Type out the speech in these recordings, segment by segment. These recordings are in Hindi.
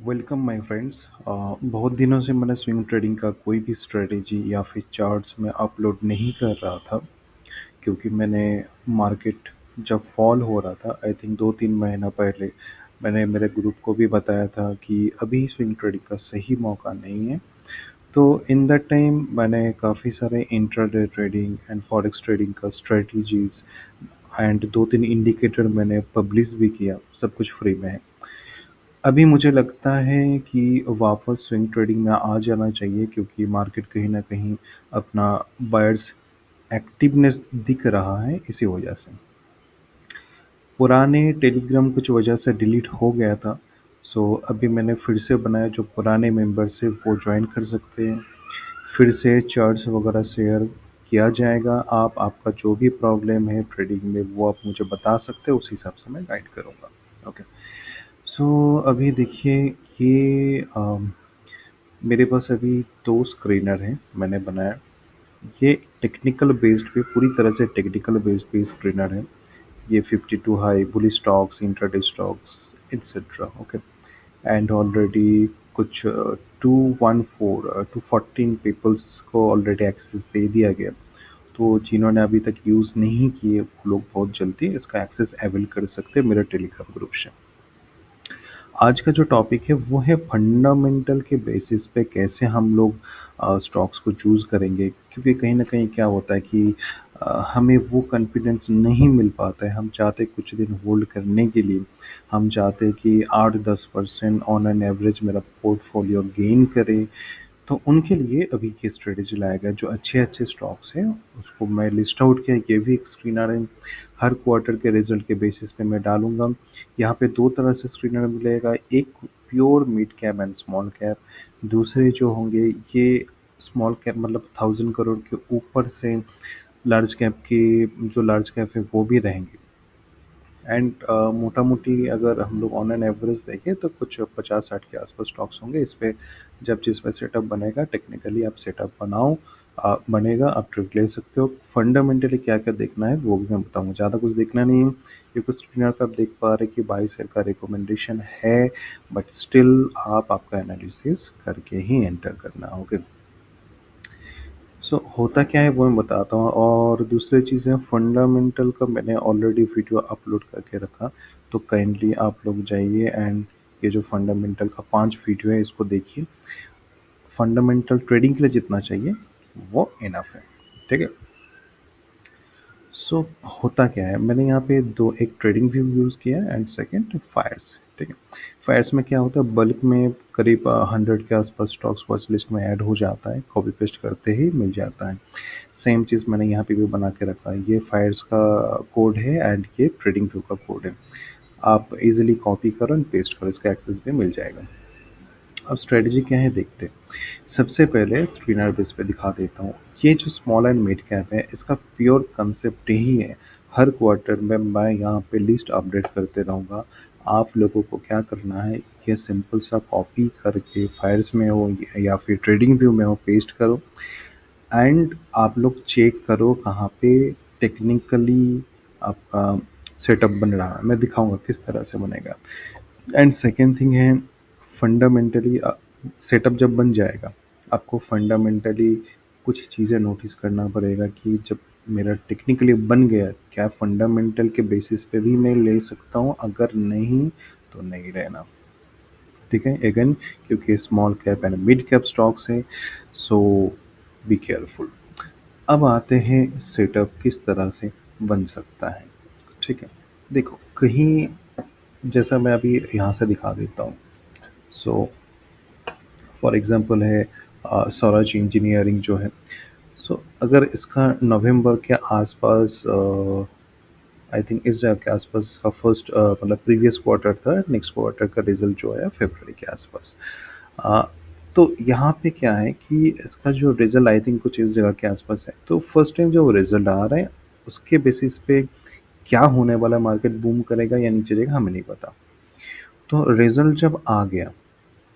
Welcome my friends. बहुत दिनों से मैंने स्विंग ट्रेडिंग का कोई भी स्ट्रेटेजी या फिर चार्ट्स में अपलोड नहीं कर रहा था क्योंकि मैंने मार्केट जब फॉल हो रहा था आई थिंक 2-3 महीना पहले मैंने मेरे ग्रुप को भी बताया था कि अभी स्विंग ट्रेडिंग का सही मौका नहीं है। तो इन दैट टाइम मैंने काफ़ी सारे intraday trading and forex trading का स्ट्रेटजीज एंड 2-3 इंडिकेटर मैंने पब्लिश भी किया, सब कुछ फ्री में है। अभी मुझे लगता है कि वापस स्विंग ट्रेडिंग में आ जाना चाहिए क्योंकि मार्केट कहीं न कहीं अपना बायर्स एक्टिवनेस दिख रहा है इसी वजह से। पुराने टेलीग्राम कुछ वजह से डिलीट हो गया था, सो अभी मैंने फिर से बनाया। जो पुराने मेंबर्स हैं वो जॉइन कर सकते हैं। फिर से चार्ट्स वगैरह शेयर किया जाएगा। आप आपका जो भी प्रॉब्लम है ट्रेडिंग में वो आप मुझे बता सकते हैं, उस हिसाब से मैं गाइड करूँगा। ओके। सो अभी देखिए, ये मेरे पास अभी 2 स्क्रीनर हैं मैंने बनाया। ये टेक्निकल बेस्ड पे, पूरी तरह से टेक्निकल बेस्ड पे स्क्रीनर है। ये 52 high bullish stocks, intraday stocks etcetera. Okay. And already कुछ 214 पीपल्स को ऑलरेडी एक्सेस दे दिया गया। तो जिन्होंने अभी तक यूज़ नहीं किए वो लोग बहुत जल्दी इसका एक्सेस अवेल कर सकते हैं मेरे टेलीग्राम ग्रुप से। आज का जो टॉपिक है वो है फंडामेंटल के बेसिस पे कैसे हम लोग स्टॉक्स को चूज़ करेंगे, क्योंकि कहीं न कहीं क्या होता है कि हमें वो कॉन्फिडेंस नहीं मिल पाता है। हम चाहते हैं कुछ दिन होल्ड करने के लिए, हम चाहते हैं कि 8-10% ऑन एन एवरेज मेरा पोर्टफोलियो गेन करे। तो उनके लिए अभी ये स्ट्रेटेजी लाया गया। जो अच्छे-अच्छे स्टॉक्स हैं उसको मैं लिस्ट आउट किया। ये भी एक स्क्रीनर है। हर क्वार्टर के रिज़ल्ट के बेसिस पे मैं डालूँगा। यहाँ पे 2 तरह से स्क्रीनर मिलेगा, एक pure mid cap and small cap, दूसरे जो होंगे ये स्मॉल कैप मतलब 1000 करोड़ के ऊपर से लार्ज कैप के, जो लार्ज कैप है वो भी रहेंगे। एंड मोटा-मोटी अगर हम लोग ऑन एन एवरेज देखें तो कुछ 50-60 के आसपास स्टॉक्स होंगे। इस पे जब जिसमें सेटअप बनेगा, टेक्निकली आप सेटअप बनाओ, बनेगा, आप ट्रेड ले सकते हो। फंडामेंटली क्या-क्या देखना है वो भी मैं बताऊँगा। ज़्यादा कुछ देखना नहीं है क्योंकि स्क्रीनर पे आप देख पा रहे हैं कि बाय सेल का रिकमेंडेशन है, बट स्टिल आप आपका एनालिसिस करके ही एंटर करना। ओके। होता क्या है वो मैं बताता हूँ। और दूसरी चीज़ है, फंडामेंटल का मैंने ऑलरेडी वीडियो अपलोड करके रखा, तो काइंडली आप लोग जाइए एंड ये जो फंडामेंटल का 5 वीडियो है इसको देखिए। फंडामेंटल ट्रेडिंग के लिए जितना चाहिए वो इनफ है। ठीक है। सो होता क्या है, मैंने यहाँ पे दो, एक ट्रेडिंग व्यू यूज़ किया एंड सेकंड फायर्स। ठीक है। फायर्स में क्या होता है, बल्क में करीब 100 के आसपास स्टॉक्स वॉच लिस्ट में ऐड हो जाता है, कॉपी पेस्ट करते ही मिल जाता है। सेम चीज़ मैंने यहाँ पे भी बना के रखा है। ये फायर्स का कोड है एंड ये ट्रेडिंग व्यू का कोड है। आप इजीली कॉपी करो एंड पेस्ट करो, इसका एक्सेस भी मिल जाएगा। अब स्ट्रेटजी क्या है देखते हैं। सबसे पहले स्क्रीनर बेस पे दिखा देता हूँ। ये जो स्मॉल एंड मिड कैप है इसका प्योर कंसेप्ट ही है, हर क्वार्टर में मैं यहाँ पे लिस्ट अपडेट करते रहूँगा। आप लोगों को क्या करना है, ये सिंपल सा कॉपी करके फाइल्स में हो या फिर ट्रेडिंग व्यू में हो पेस्ट करो एंड आप लोग चेक करो कहाँ पे टेक्निकली आपका सेटअप बन रहा है। मैं दिखाऊंगा किस तरह से बनेगा। एंड सेकेंड थिंग है, फंडामेंटली सेटअप जब बन जाएगा आपको फंडामेंटली कुछ चीज़ें नोटिस करना पड़ेगा कि जब मेरा टेक्निकली बन गया, क्या फंडामेंटल के बेसिस पे भी मैं ले सकता हूँ, अगर नहीं तो नहीं रहना। ठीक है। अगेन, क्योंकि small cap and mid cap stocks है, सो बी केयरफुल। अब आते हैं सेटअप किस तरह से बन सकता है। ठीक है। देखो, कहीं जैसा मैं अभी यहाँ से दिखा देता हूँ। सो फॉर एग्जांपल है स्वराज इंजीनियरिंग जो है। सो अगर इसका नवंबर के आसपास, आई थिंक इस जगह के आसपास इसका फर्स्ट मतलब प्रीवियस क्वार्टर था, नेक्स्ट क्वार्टर का रिजल्ट जो है फरवरी के आसपास। अ, तो यहाँ पे क्या है कि इसका जो रिजल्ट आई थिंक कुछ इस जगह के आसपास है। तो फर्स्ट टाइम जो रिजल्ट आ रहा है उसके बेसिस पे क्या होने वाला, मार्केट बूम करेगा या नीचे जाएगा हमें नहीं पता। तो रिजल्ट जब आ गया,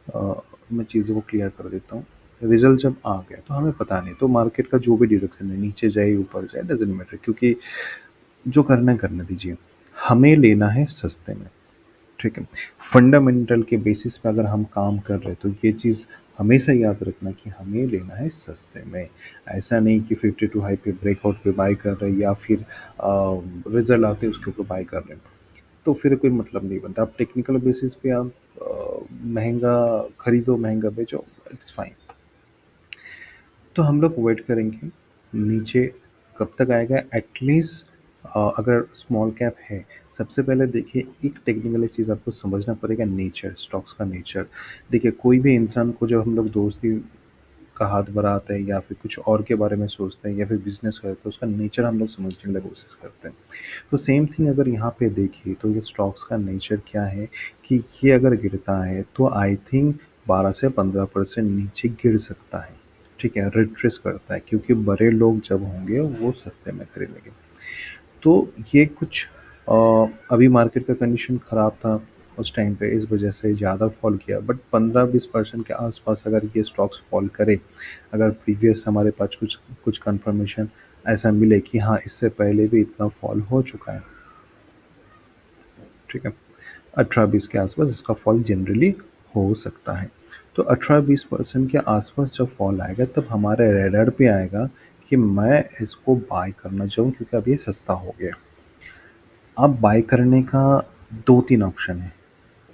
अ, मैं चीज़ों को क्लियर कर देता हूँ। रिजल्ट जब आ गया तो हमें पता नहीं, तो मार्केट का जो भी डायरेक्शन है, नीचे जाए ऊपर जाए डजेंट मैटर, क्योंकि जो करना है करने दीजिए। हमें लेना है सस्ते में। ठीक है। फंडामेंटल के बेसिस पे अगर हम काम कर रहे हैं तो ये चीज़ हमेशा याद रखना कि हमें लेना है सस्ते में। ऐसा नहीं कि 52 हाई पे ब्रेकआउट पे बाय कर रहे हैं या फिर रिजल्ट आते हैं उसके ऊपर बाय कर रहे हैं, तो फिर कोई मतलब नहीं बनता। आप टेक्निकल बेसिस पे आप महंगा खरीदो महंगा बेचो, इट्स फाइन। तो हम लोग वेट करेंगे नीचे कब तक आएगा एटलीस्ट। अगर स्मॉल कैप है, सबसे पहले देखिए एक टेक्निकल चीज़ आपको समझना पड़ेगा, नेचर स्टॉक्स का नेचर। देखिए कोई भी इंसान को जब हम लोग दोस्ती का हाथ बढ़ाते हैं या फिर कुछ और के बारे में सोचते हैं या फिर बिजनेस करते हैं, उसका नेचर हम लोग समझने की कोशिश करते हैं। तो सेम थिंग अगर यहाँ पे देखिए तो ये स्टॉक्स का नेचर क्या है कि ये अगर गिरता है तो आई थिंक 12 से 15% नीचे गिर सकता है। ठीक है, रिट्रेस करता है क्योंकि बड़े लोग जब होंगे वो सस्ते में खरीदेंगे। तो ये कुछ अ, अभी मार्केट का कंडीशन ख़राब था उस टाइम पे, इस वजह से ज़्यादा फॉल किया, बट 15-20% के आसपास अगर ये स्टॉक्स फॉल करे, अगर प्रीवियस हमारे पास कुछ कुछ कंफर्मेशन ऐसा मिले कि हाँ इससे पहले भी इतना फॉल हो चुका है, ठीक है, 18-20 के आसपास इसका फॉल जनरली हो सकता है। तो 18-20% के आसपास जब फॉल आएगा तब हमारे रेडार पे आएगा कि मैं इसको बाय करना चाहूँ क्योंकि अब ये सस्ता हो गया। अब बाय करने का 2-3 ऑप्शन है।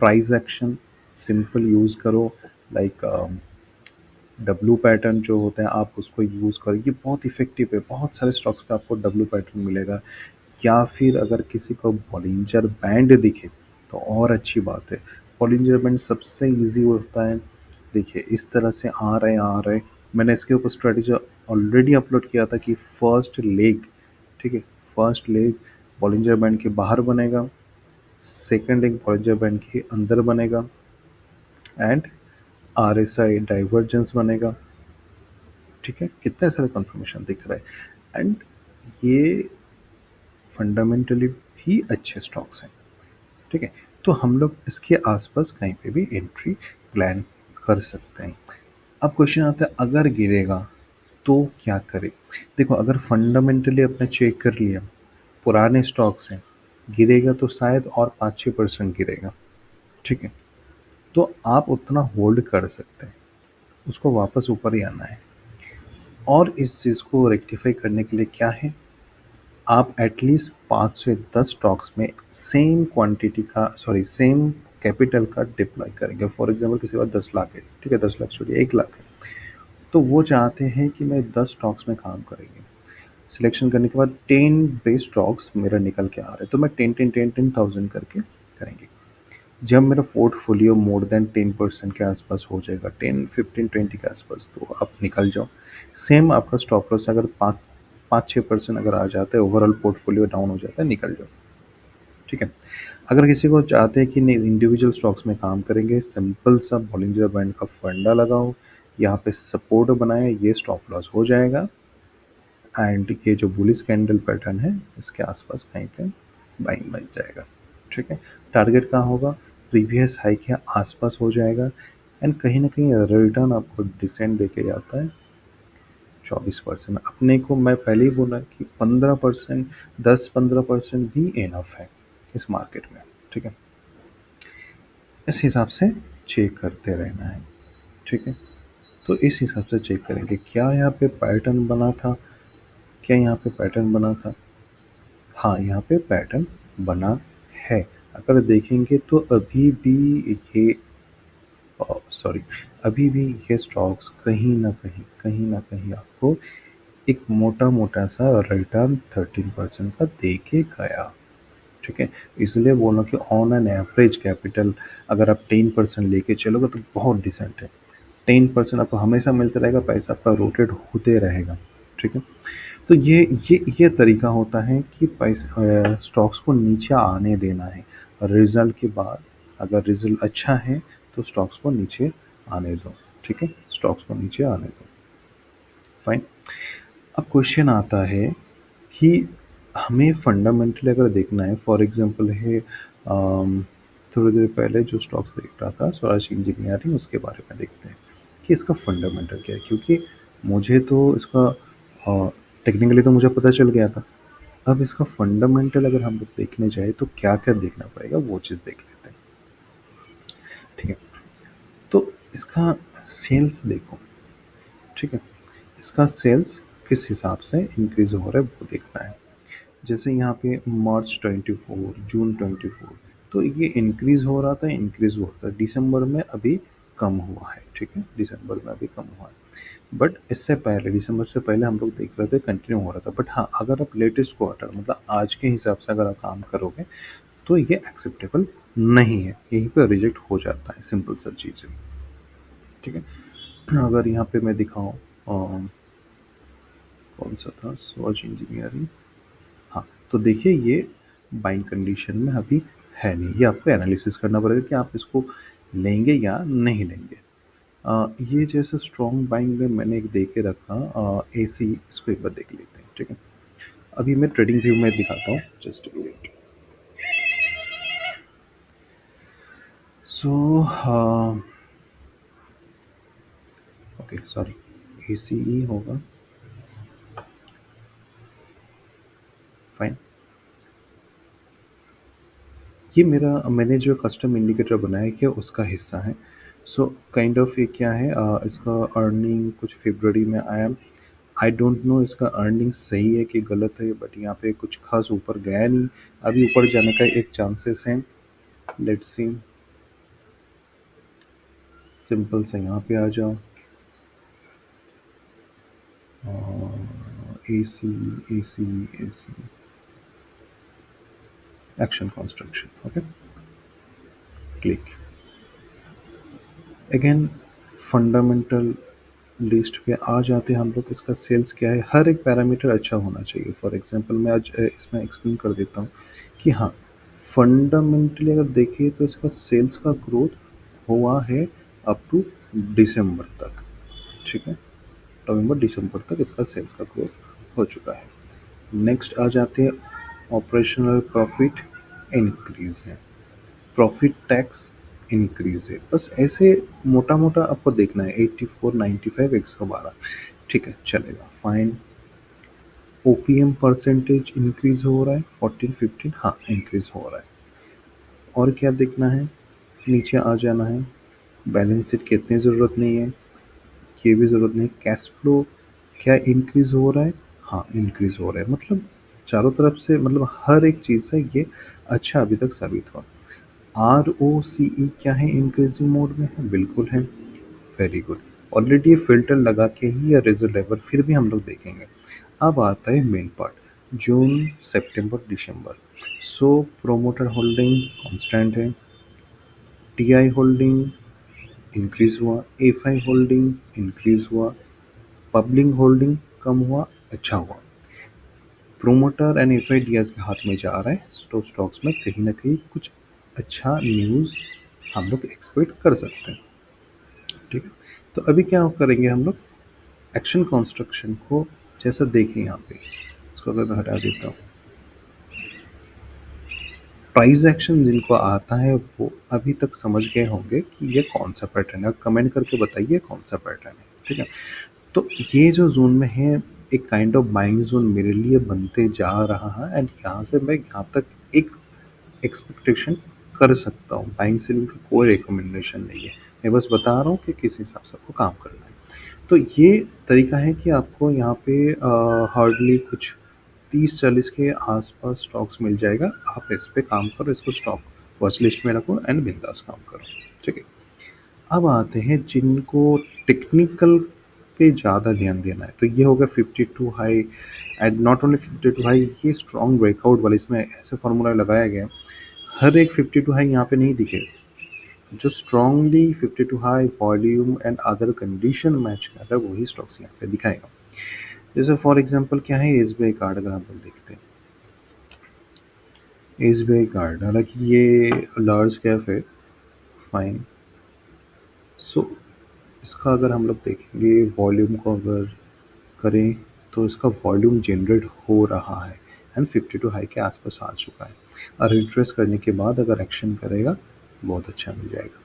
प्राइस एक्शन सिंपल यूज़ करो, लाइक डब्लू पैटर्न जो होता है आप उसको यूज़ करो, ये बहुत इफ़ेक्टिव है, बहुत सारे स्टॉक्स पे आपको डब्लू पैटर्न मिलेगा। या फिर अगर किसी को बॉलिंजर बैंड दिखे तो और अच्छी बात है। बॉलिंजर बैंड सबसे ईज़ी होता है। देखिए इस तरह से आ रहे मैंने इसके ऊपर स्ट्रैटेजी ऑलरेडी अपलोड किया था कि फर्स्ट लेग, ठीक है, फर्स्ट लेग बॉलिंजर बैंड के बाहर बनेगा, सेकंड लेग बॉलिंजर बैंड के अंदर बनेगा एंड आरएसआई डाइवर्जेंस बनेगा। ठीक है, कितने सारे कंफर्मेशन दिख रहा है एंड ये फंडामेंटली भी अच्छे स्टॉक्स हैं। ठीक है, तो हम लोग इसके आसपास कहीं पे भी एंट्री प्लान कर सकते हैं। अब क्वेश्चन आता है अगर गिरेगा तो क्या करें। देखो अगर फंडामेंटली अपने चेक कर लिया, पुराने स्टॉक्स हैं, गिरेगा तो शायद और 5-6% गिरेगा। ठीक है, तो आप उतना होल्ड कर सकते हैं, उसको वापस ऊपर ही आना है। और इस चीज़ को रेक्टिफाई करने के लिए क्या है, आप एटलीस्ट 5 से 10 स्टॉक्स में सेम क्वांटिटी का सॉरी सेम कैपिटल का डिप्लॉय करेंगे। फॉर एग्जांपल किसी के पास 10 लाख है, ठीक है, 10 लाख छोड़िए 1 लाख है, तो वो चाहते हैं कि मैं 10 स्टॉक्स में काम करेंगे। सिलेक्शन करने के बाद 10 बेस्ट स्टॉक्स मेरा निकल के आ रहे हैं तो मैं 10,000 करके करेंगे। जब मेरा पोर्टफोलियो मोर देन 10% के आसपास हो जाएगा, 10, 15, 20 के आसपास, तो आप निकल जाओ। सेम आपका स्टॉप लॉस अगर 5-6% अगर आ जाता है, ओवरऑल पोर्टफोलियो डाउन हो जाता है, निकल जाओ। ठीक है। अगर किसी को चाहते हैं कि नहीं इंडिविजुअल स्टॉक्स में काम करेंगे, सिंपल सा बॉलिंजर बैंड का फंडा लगाओ, यहाँ पे सपोर्ट बनाए, ये स्टॉप लॉस हो जाएगा एंड ये जो बुलिश कैंडल पैटर्न है इसके आसपास कहीं पे बाइंग बन जाएगा। ठीक है, टारगेट कहाँ होगा, प्रीवियस हाई के आसपास हो जाएगा एंड कहीं ना कहीं रिटर्न आपको डिसेंट देके जाता है 24%। अपने को मैं पहले ही बोला कि 15%, 10-15% भी इनफ है इस मार्केट में। ठीक है, इस हिसाब से चेक करते रहना है। ठीक है, तो इस हिसाब से चेक करेंगे क्या यहाँ पे पैटर्न बना था, क्या यहाँ पे पैटर्न बना था। हाँ, यहाँ पे पैटर्न बना है। अगर देखेंगे तो ये सॉरी अभी भी ये स्टॉक्स कहीं ना कहीं आपको एक मोटा मोटा सा रिटर्न 13% का दे के गया। ठीक है, इसलिए बोला कि ऑन एन एवरेज कैपिटल अगर आप 10% लेके चलोगे तो बहुत डिसेंट है। 10% आपको हमेशा मिलता रहेगा, पैसा आपका रोटेट होते रहेगा। ठीक है, तो ये तरीका होता है कि पैसे स्टॉक्स को नीचे आने देना है। रिजल्ट के बाद अगर रिजल्ट अच्छा है तो स्टॉक्स को नीचे आने दो। ठीक है, स्टॉक्स को नीचे आने दो, फाइन। अब क्वेश्चन आता है कि हमें फंडामेंटली अगर देखना है, फॉर एग्जांपल है थोड़ी देर पहले जो स्टॉक्स देख रहा था स्वराज इंजीनियरिंग, उसके बारे में देखते हैं कि इसका फंडामेंटल क्या है, क्योंकि मुझे तो इसका टेक्निकली तो मुझे पता चल गया था। अब इसका फंडामेंटल अगर हम लोग देखने जाए तो क्या क्या देखना पड़ेगा वो चीज़ देख लेते हैं। इसका सेल्स देखो, ठीक है? इसका सेल्स किस हिसाब से इंक्रीज़ हो रहा है वो देखना है। जैसे यहाँ पे मार्च 24, जून 24, तो ये इंक्रीज़ हो रहा था, इंक्रीज़ हुआ था। दिसंबर में अभी कम हुआ है, ठीक है? दिसंबर में अभी कम हुआ है। बट इससे पहले, दिसंबर से पहले हम लोग देख रहे थे कंटिन्यू हो रहा था। बट हाँ, अगर आप लेटेस्ट क्वार्टर मतलब आज के हिसाब से अगर आप काम करोगे, तो ये एक्सेप्टेबल नहीं है। यहीं पे रिजेक्ट हो जाता है, सिंपल सा चीज़ है, ठीक है? अगर यहाँ पे मैं दिखाऊँ कौन सा था? Swatch engineering. हाँ, तो देखिए ये बाइंग कंडीशन में अभी है नहीं। ये आपको एनालिसिस करना पड़ेगा कि आप इसको लेंगे या नहीं लेंगे। ये जैसे स्ट्रॉन्ग बाइंग में मैंने एक दे के रखा एसी, इसको एक बार देख लेते हैं, ठीक है? अभी मैं ट्रेडिंग व्यू में दिखाता हूँ, just wait. So okay, sorry, ACE होगा, फाइन। ये मेरा, मैंने जो कस्टम इंडिकेटर बनाया क्या उसका हिस्सा है। सो काइंड ऑफ ये क्या है, इसका अर्निंग कुछ फरवरी में आया। आई डोंट नो इसका अर्निंग सही है कि गलत है, बट यहाँ पे कुछ खास ऊपर गया नहीं। अभी ऊपर जाने का एक चांसेस है। लेट्स सी, सिंपल से यहाँ पे आ जाओ। A C, A C, A C, action construction, okay, click again. Fundamental list पे आ जाते हैं हम लोग। इसका सेल्स क्या है, हर एक पैरामीटर अच्छा होना चाहिए। फॉर एग्जांपल मैं आज इसमें एक्सप्लेन कर देता हूँ कि हाँ, फंडामेंटली अगर देखिए तो इसका सेल्स का ग्रोथ हुआ है अप टू दिसंबर तक, ठीक है? नवंबर दिसंबर तक इसका सेल्स का ग्रोथ हो चुका है। नेक्स्ट आ जाते हैं, ऑपरेशनल प्रॉफिट इंक्रीज है, प्रॉफिट टैक्स इंक्रीज है। बस ऐसे मोटा मोटा आपको देखना है। 84, 95, 112, ठीक है, चलेगा, फाइन। ओपीएम परसेंटेज इंक्रीज हो रहा है, 14, 15, हाँ इंक्रीज हो रहा है। और क्या देखना है, नीचे आ जाना है। बैलेंस शीट की इतनी ज़रूरत नहीं है, ये भी ज़रूरत नहीं। कैश फ्लो क्या इंक्रीज हो रहा है, हाँ इंक्रीज हो रहा है। मतलब चारों तरफ से, मतलब हर एक चीज़ से ये अच्छा अभी तक साबित हुआ। ROCE क्या है, इंक्रीजिंग मोड में है, बिल्कुल है, वेरी गुड। ऑलरेडी ये फ़िल्टर लगा के ही या रिजर्व लेवल फिर भी हम लोग देखेंगे। अब आता है मेन पार्ट, जून, सितंबर, दिसंबर। सो प्रोमोटर होल्डिंग कांस्टेंट है, टीआई होल्डिंग इंक्रीज हुआ, एफआई होल्डिंग इंक्रीज हुआ, पब्लिक होल्डिंग कम हुआ, अच्छा हुआ। प्रोमोटर एंड एफआईडीएस के हाथ में जा रहा है, स्टॉक्स में कहीं ना कहीं कुछ अच्छा न्यूज़ हम लोग एक्सपेक्ट कर सकते हैं, ठीक है? तो अभी क्या करेंगे हम लोग, एक्शन कंस्ट्रक्शन को जैसा देखें यहाँ पे, इसको अगर मैं हटा देता हूँ, प्राइस एक्शन जिनको आता है वो अभी तक समझ गए होंगे कि ये कौन सा पैटर्न है। कमेंट करके बताइए कौन सा पैटर्न है, ठीक है? तो ये जो जोन में है, एक काइंड ऑफ बाइंग जोन मेरे लिए बनते जा रहा है, एंड यहाँ से मैं यहाँ तक एक एक्सपेक्टेशन कर सकता हूँ। बाइंग सेलिंग का कोई रिकमेंडेशन नहीं है, मैं बस बता रहा हूँ कि किस हिसाब से आपको काम करना है। तो ये तरीका है कि आपको यहाँ पे हार्डली कुछ 30-40 के आसपास स्टॉक्स मिल जाएगा। आप इस पे काम करो, इसको स्टॉक वॉच लिस्ट में रखो एंड बिंदास काम करो, ठीक है? अब आते हैं जिनको टेक्निकल पे ज़्यादा ध्यान देना है। तो ये हो गया 52 high, and not only 52 high, ये स्ट्रॉन्ग ब्रेकआउट वाले, इसमें ऐसे फार्मूला लगाया गया है, हर एक 52 हाई यहाँ पे नहीं दिखेगा। जो strongly 52 high volume and other condition match कर रहा है वही स्टॉक्स यहाँ पे दिखाएगा। जैसे फॉर एग्जांपल क्या है, एसबीआई कार्ड अगर हम लोग देखते हैं, एसबीआई कार्ड हालांकि ये लार्ज कैप है, फाइन। सो इसका अगर हम लोग देखेंगे वॉल्यूम को अगर करें, तो इसका वॉल्यूम जनरेट हो रहा है एंड 52 हाई के आसपास आ चुका है। और रिट्रेस करने के बाद अगर एक्शन करेगा, बहुत अच्छा मिल जाएगा।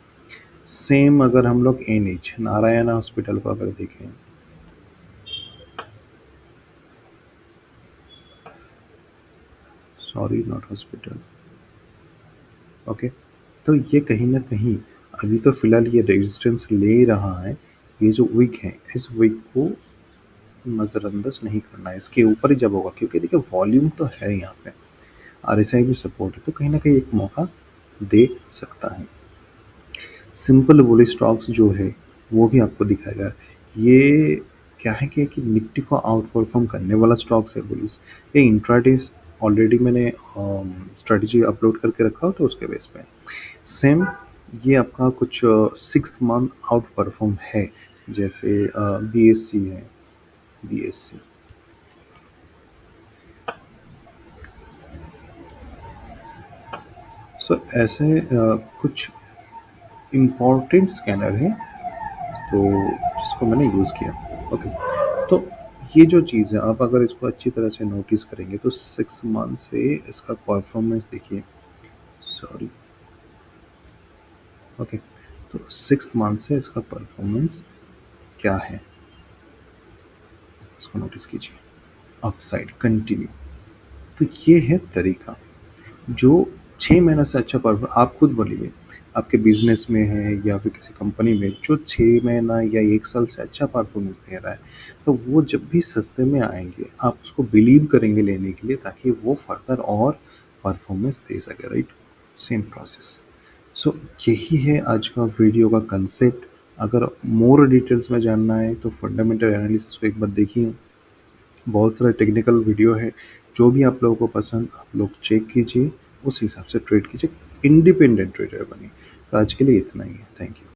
सेम अगर हम लोग एनएच नारायण हॉस्पिटल को अगर देखें, सॉरी नॉट हॉस्पिटल, ओके, तो ये कहीं ना कहीं अभी तो फ़िलहाल ये रेजिस्टेंस ले रहा है, ये जो विक है, इस विक को नज़रअंदाज नहीं करना है, इसके ऊपर ही जब होगा क्योंकि देखिए वॉल्यूम तो है यहाँ पे, आरएसआई भी सपोर्ट है, तो कहीं न कहीं एक मौका दे सकता है। सिंपल बुलिश स्टॉक्स जो है, वो भी आपको दिखाएगा। ये क्या है कि निफ्टी को आउट परफॉर्म करने वाला स्टॉक्स है बुलिश। ये इंट्राडे ऑलरेडी मैंने स्ट्रेटजी अपलोड करके रखा हो तो उसके बेस पे। सेम ये आपका कुछ 6th मंथ आउट परफॉर्म है, जैसे बीएससी है, बीएससी। सो ऐसे कुछ इम्पोर्टेंट स्कैनर हैं तो जिसको मैंने यूज़ किया। ओके, तो ये जो चीज़ है आप अगर इसको अच्छी तरह से नोटिस करेंगे तो 6 मंथ से इसका परफॉर्मेंस देखिए। सॉरी। ओके, तो 6 मंथ से इसका परफॉर्मेंस क्या है, इसको नोटिस कीजिए। Upside continue. तो ये है तरीका जो 6 महीना से अच्छा परफॉर्म, आप खुद बोलिए आपके बिजनेस में है या फिर किसी कंपनी में जो 6 महीना या 1 साल से अच्छा परफॉर्मेंस दे रहा है, तो वो जब भी सस्ते में आएंगे आप उसको बिलीव करेंगे लेने के लिए ताकि वो फर्दर और परफॉर्मेंस दे सके, राइट। Same process. सो यही है आज का वीडियो का कंसेप्ट। अगर मोर डिटेल्स में जानना है तो फंडामेंटल एनालिसिस को एक बार देखिए, बहुत सारे टेक्निकल वीडियो है, जो भी आप लोगों को पसंद आप लोग चेक कीजिए, उस हिसाब से ट्रेड कीजिए, इंडिपेंडेंट ट्रेडर बनिए। तो आज के लिए इतना ही है, थैंक यू।